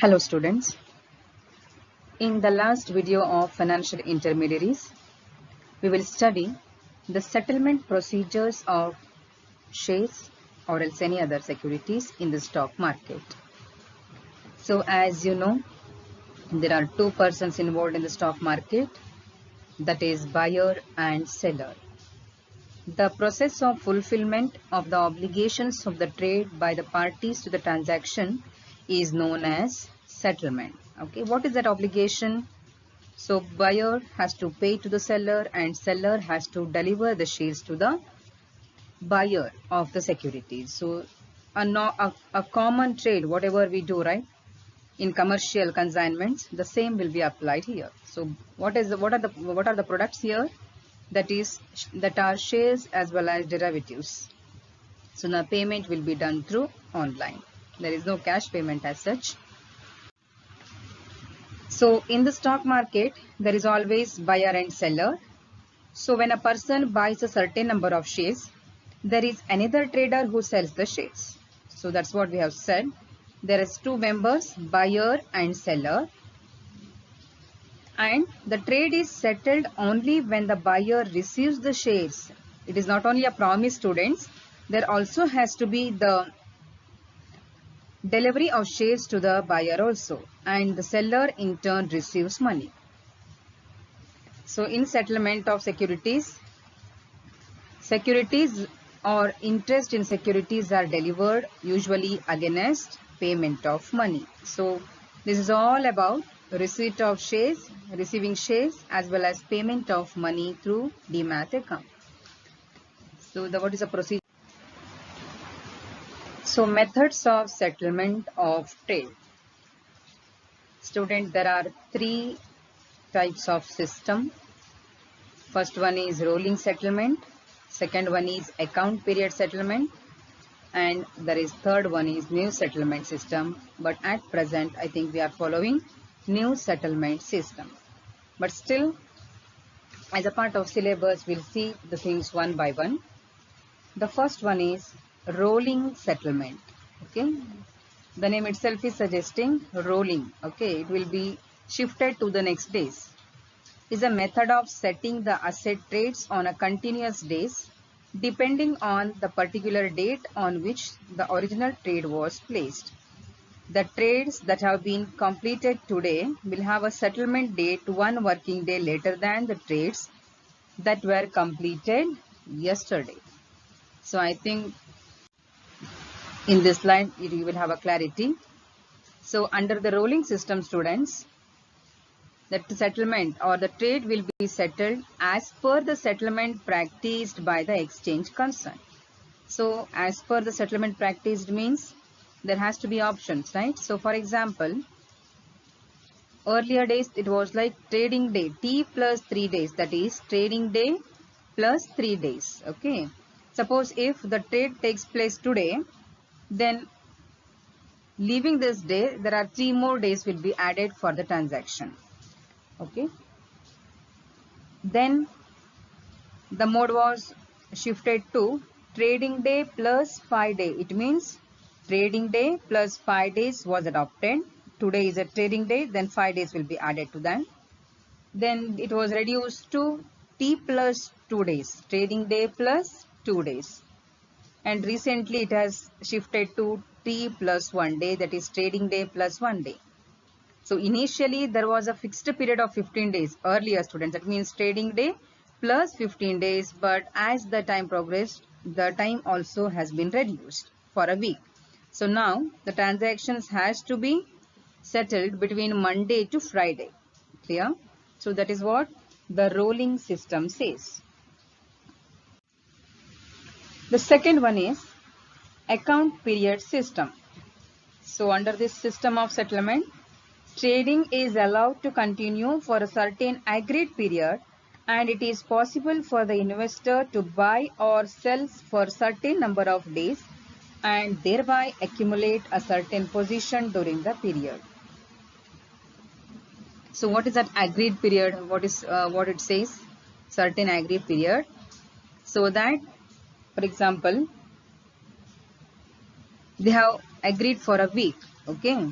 Hello students. In the last video of financial intermediaries, we will study the settlement procedures of shares or else any other securities in the stock market. So as you know, there are two persons involved in the stock market, that is buyer and seller. The process of fulfillment of the obligations of the trade by the parties to the transaction is known as settlement. Okay, what is that obligation? So buyer has to pay to the seller and seller has to deliver the shares to the buyer of the securities. So a common trade, whatever we do, right, in commercial consignments, the same will be applied here. So what are the products here? That are shares as well as derivatives. So the payment will be done through online. There is no cash payment as such. So in the stock market, there is always buyer and seller. So when a person buys a certain number of shares, there is another trader who sells the shares. So that's what we have said. There is two members, buyer and seller. And the trade is settled only when the buyer receives the shares. It is not only a promise, students. There also has to be the delivery of shares to the buyer also, and the seller in turn receives money. So in settlement of securities or interest in securities are delivered usually against payment of money. So this is all about receipt of shares, receiving shares as well as payment of money through demat account. So what is the procedure? So methods of settlement of trade. Student, there are three types of system. First one is rolling settlement, second one is account period settlement, and there is third one is new settlement system. But at present, I think we are following new settlement system. But still, as a part of syllabus, we'll see the things one by one. The first one is rolling settlement. Okay, the name itself is suggesting rolling. Okay, it will be shifted to the next days. Is a method of setting the asset trades on a continuous days depending on the particular date on which the original trade was placed. The trades that have been completed today will have a settlement date one working day later than the trades that were completed yesterday. So I think in this line you will have a clarity. So under the rolling system, students, that settlement or the trade will be settled as per the settlement practiced by the exchange concerned. So as per the settlement practiced means there has to be options, right? So for example, earlier days it was like trading day T plus 3 days, that is trading day plus 3 days. Okay, suppose if the trade takes place today, then leaving this day there are 3 more days will be added for the transaction. Okay, then the mode was shifted to trading day plus 5 day. It means trading day plus 5 days was adopted. Today is a trading day, then 5 days will be added to that. Then it was reduced to T plus 2 days, trading day plus 2 days. And recently it has shifted to T plus 1 day, that is trading day plus 1 day. So initially there was a fixed period of 15 days earlier, students, that means trading day plus 15 days, but as the time progressed, the time also has been reduced for a week. So now the transactions has to be settled between Monday to Friday. Clear? So that is what the rolling system says. The second one is account period system. So under this system of settlement, trading is allowed to continue for a certain agreed period, and it is possible for the investor to buy or sell for certain number of days and thereby accumulate a certain position during the period. So what is that agreed period? What it says? Certain agreed period. So that, for example, they have agreed for a week. Okay,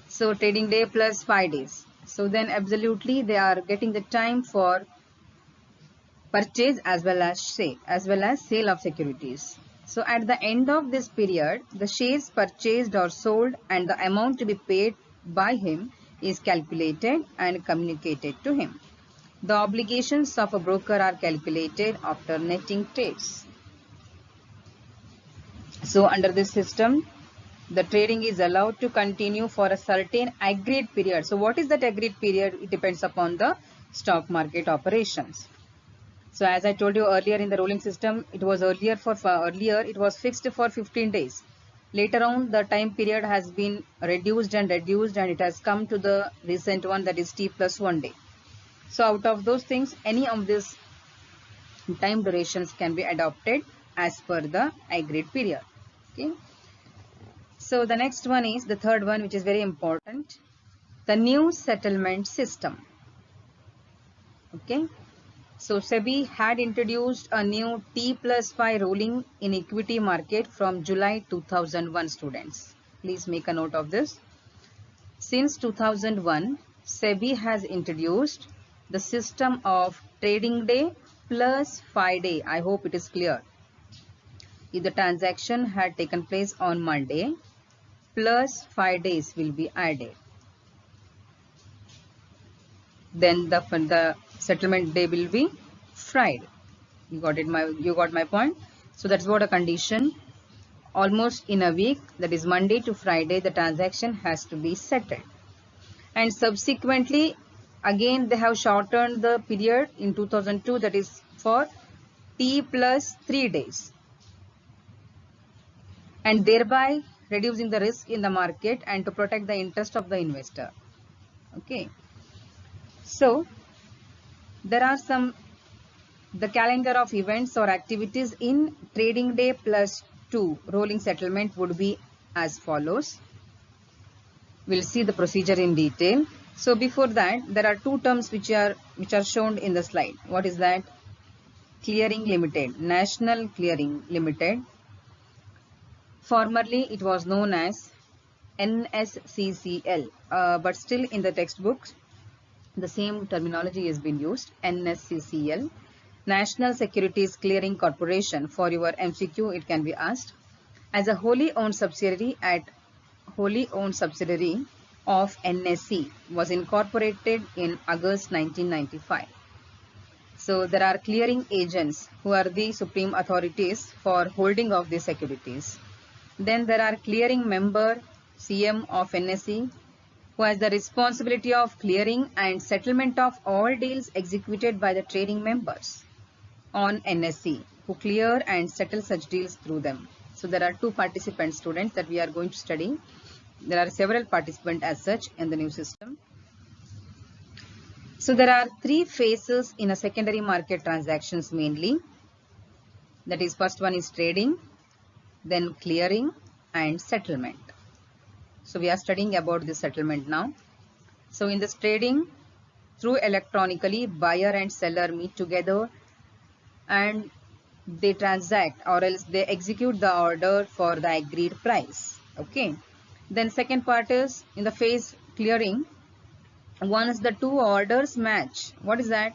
So trading day plus 5 days. So then absolutely they are getting the time for purchase as well as sale of securities. So at the end of this period, the shares purchased or sold and the amount to be paid by him is calculated and communicated to him. The obligations of a broker are calculated after netting trades. So under this system, the trading is allowed to continue for a certain agreed period. So what is that agreed period? It depends upon the stock market operations. So as I told you earlier, in the rolling system, it was earlier it was fixed for 15 days. Later on, the time period has been reduced and it has come to the recent one, that is T plus 1 day. So out of those things, any of these time durations can be adopted as per the agreed period. Okay. So the next one is the third one, which is very important, the new settlement system. Okay. So SEBI had introduced a new T plus 5 rolling in equity market from July 2001, students. Please make a note of this. Since 2001, SEBI has introduced the system of trading day plus 5 day. I hope it is clear. If the transaction had taken place on Monday, plus 5 days will be added. Then the settlement day will be Friday. You got my point. So that's what a condition. Almost in a week, that is Monday to Friday, the transaction has to be settled. And subsequently, again they have shortened the period in 2002, that is for T plus 3 days. And thereby reducing the risk in the market and to protect the interest of the investor. Okay. So there are the calendar of events or activities in trading day plus 2 rolling settlement would be as follows. We'll see the procedure in detail. So before that, there are two terms which are shown in the slide. What is that? Clearing Limited, National Clearing Limited. Formerly it was known as NSCCL, but still in the textbooks the same terminology has been used, NSCCL, National Securities Clearing Corporation. For your MCQ, it can be asked. As a wholly owned subsidiary of NSE, was incorporated in August 1995. So there are clearing agents who are the supreme authorities for holding of the securities. Then there are clearing member, CM of NSE, who has the responsibility of clearing and settlement of all deals executed by the trading members on NSE, who clear and settle such deals through them. So there are two participants, students, that we are going to study. There are several participants as such in the new system. So there are three phases in a secondary market transactions mainly. That is, first one is trading, then clearing and settlement. So we are studying about this settlement now. So in this trading, through electronically, buyer and seller meet together and they transact, or else they execute the order for the agreed price. Okay. Then second part is in the phase clearing. Once the two orders match, what is that?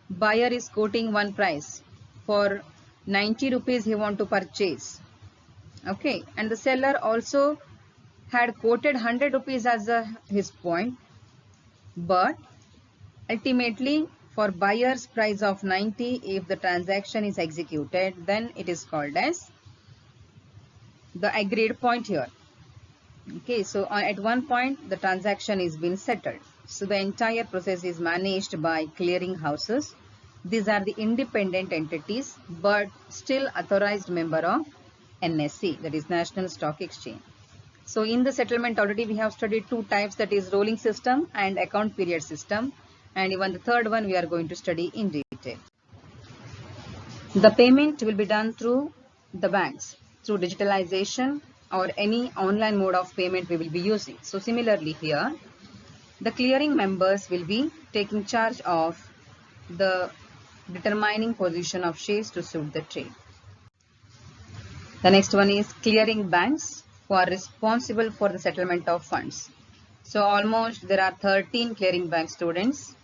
Buyer is quoting one price. For 90 rupees he want to purchase. Okay. And the seller also had quoted 100 rupees as his point, but ultimately for buyer's price of 90, if the transaction is executed, then it is called as the agreed point here. Okay, so at one point the transaction is being settled. So the entire process is managed by clearing houses. These are the independent entities but still authorized member of NSE, that is National Stock Exchange. So in the settlement already we have studied two types, that is rolling system and account period system, and even the third one we are going to study in detail. The payment will be done through the banks, through digitalization or any online mode of payment we will be using. So similarly here, the clearing members will be taking charge of the determining position of shares to suit the trade. The next one is clearing banks, who are responsible for the settlement of funds. So almost there are 13 clearing bank students,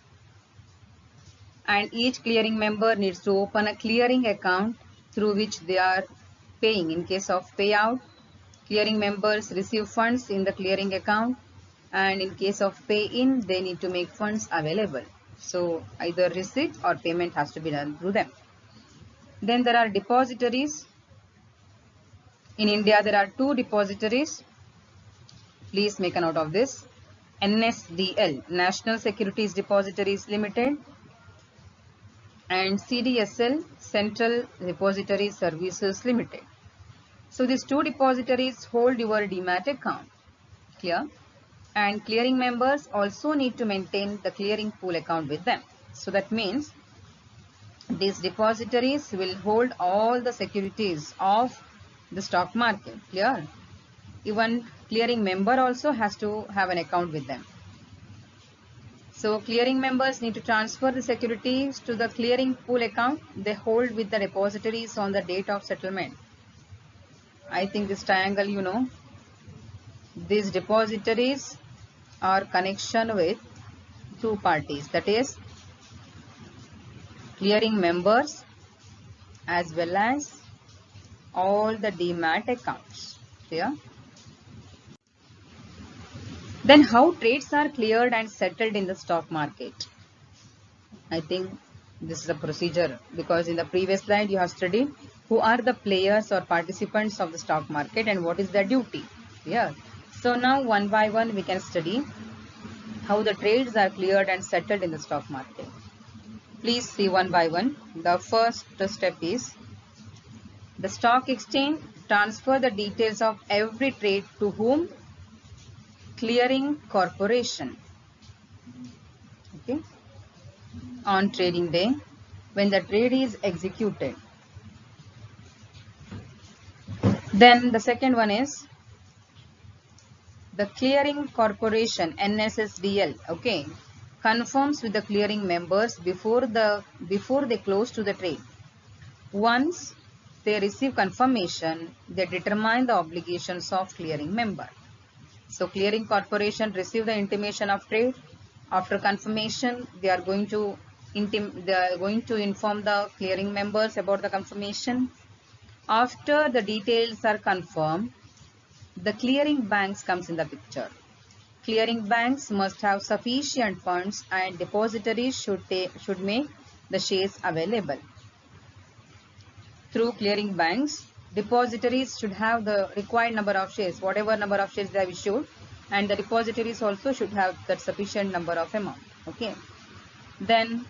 and each clearing member needs to open a clearing account through which they are paying. In case of payout, clearing members receive funds in the clearing account, and in case of pay-in, they need to make funds available. So either receipt or payment has to be done through them. Then there are depositories. In India, there are 2 depositories. Please make a note of this. NSDL, National Securities Depositories Limited, and CDSL, Central Depository Services Limited. So these 2 depositories hold your demat account. Clear? And clearing members also need to maintain the clearing pool account with them. So that means these depositories will hold all the securities of the stock market. Clear? Even clearing member also has to have an account with them. So clearing members need to transfer the securities to the clearing pool account they hold with the depositories on the date of settlement. I think this triangle you know. These depositories are connection with 2 parties, that is clearing members as well as all the demat accounts. Clear? Then how trades are cleared and settled in the stock market? I think this is a procedure, because in the previous slide you have studied who are the players or participants of the stock market and what is their duty. Yeah. So now one by one we can study how the trades are cleared and settled in the stock market. Please see one by one. The first step is the stock exchange transfer the details of every trade to whom? Clearing corporation. Okay. On trading day when the trade is executed. Then the second one is the clearing corporation, NSSDL, okay, confirms with the clearing members before they close to the trade. Once they receive confirmation, they determine the obligations of clearing member. So clearing corporation receive the intimation of trade. After confirmation, they are going to inform the clearing members about the confirmation. After the details are confirmed, the clearing banks comes in the picture. Clearing banks must have sufficient funds and depositories should make the shares available. Through clearing banks, depositories should have the required number of shares, whatever number of shares they have issued, and the depositories also should have that sufficient number of amount. Okay. Then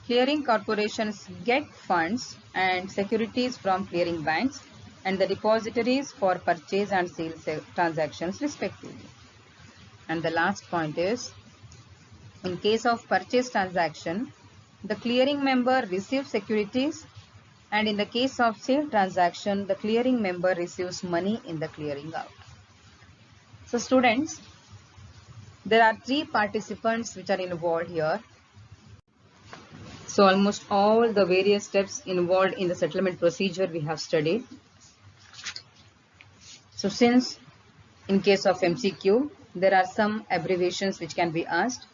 clearing corporations get funds and securities from clearing banks and the depositories for purchase and sales transactions respectively. And the last point is, in case of purchase transaction, the clearing member receives securities, and in the case of sale transaction, the clearing member receives money in the clearing out. So students, there are 3 participants which are involved here. So almost all the various steps involved in the settlement procedure we have studied. So since in case of MCQ, there are some abbreviations which can be asked.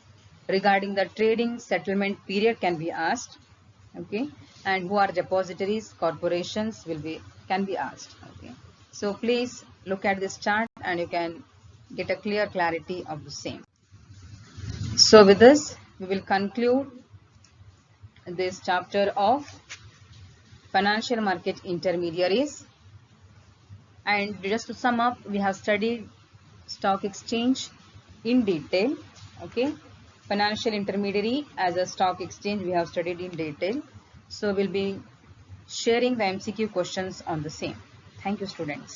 Regarding the trading settlement period can be asked. Okay. And who are depositories, corporations can be asked. Okay. So please look at this chart and you can get a clear clarity of the same. So with this, we will conclude this chapter of financial market intermediaries. And just to sum up, we have studied stock exchange in detail. Okay. Financial intermediary as a stock exchange we have studied in detail. So we'll be sharing the MCQ questions on the same. Thank you, students.